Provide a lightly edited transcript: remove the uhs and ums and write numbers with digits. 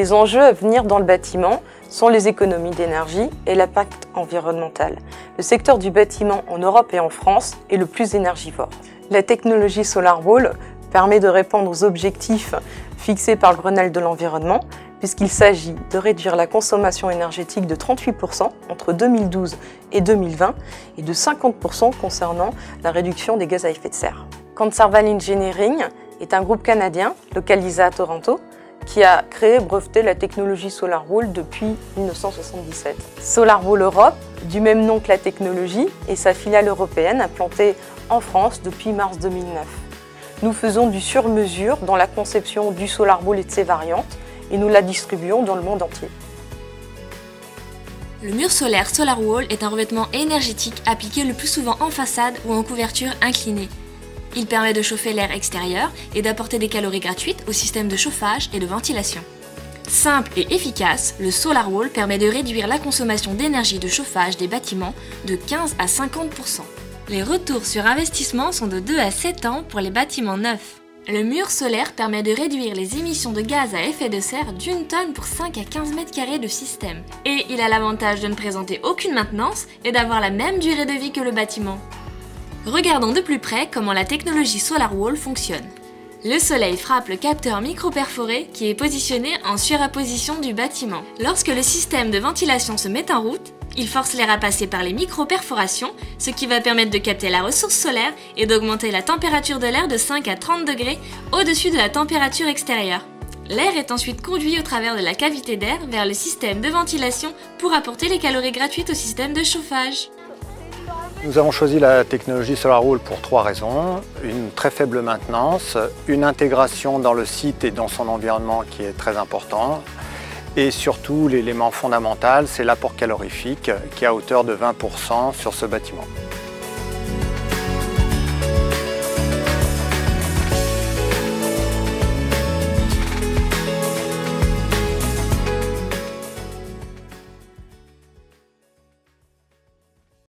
Les enjeux à venir dans le bâtiment sont les économies d'énergie et l'impact environnemental. Le secteur du bâtiment en Europe et en France est le plus énergivore. La technologie SolarWall permet de répondre aux objectifs fixés par le Grenelle de l'environnement, puisqu'il s'agit de réduire la consommation énergétique de 38% entre 2012 et 2020 et de 50% concernant la réduction des gaz à effet de serre. Conserval Engineering est un groupe canadien localisé à Toronto qui a créé et breveté la technologie SolarWall depuis 1977. SolarWall Europe, du même nom que la technologie, est sa filiale européenne implantée en France depuis mars 2009. Nous faisons du sur-mesure dans la conception du SolarWall et de ses variantes et nous la distribuons dans le monde entier. Le mur solaire SolarWall est un revêtement énergétique appliqué le plus souvent en façade ou en couverture inclinée. Il permet de chauffer l'air extérieur et d'apporter des calories gratuites au système de chauffage et de ventilation. Simple et efficace, le SolarWall permet de réduire la consommation d'énergie de chauffage des bâtiments de 15 à 50%. Les retours sur investissement sont de 2 à 7 ans pour les bâtiments neufs. Le mur solaire permet de réduire les émissions de gaz à effet de serre d'1 tonne pour 5 à 15 mètres carrés de système. Et il a l'avantage de ne présenter aucune maintenance et d'avoir la même durée de vie que le bâtiment. Regardons de plus près comment la technologie SolarWall fonctionne. Le soleil frappe le capteur micro-perforé qui est positionné en surapposition du bâtiment. Lorsque le système de ventilation se met en route, il force l'air à passer par les micro-perforations, ce qui va permettre de capter la ressource solaire et d'augmenter la température de l'air de 5 à 30 degrés au-dessus de la température extérieure. L'air est ensuite conduit au travers de la cavité d'air vers le système de ventilation pour apporter les calories gratuites au système de chauffage. Nous avons choisi la technologie SolarWall pour 3 raisons. Une très faible maintenance, une intégration dans le site et dans son environnement qui est très important. Et surtout, l'élément fondamental, c'est l'apport calorifique qui est à hauteur de 20% sur ce bâtiment.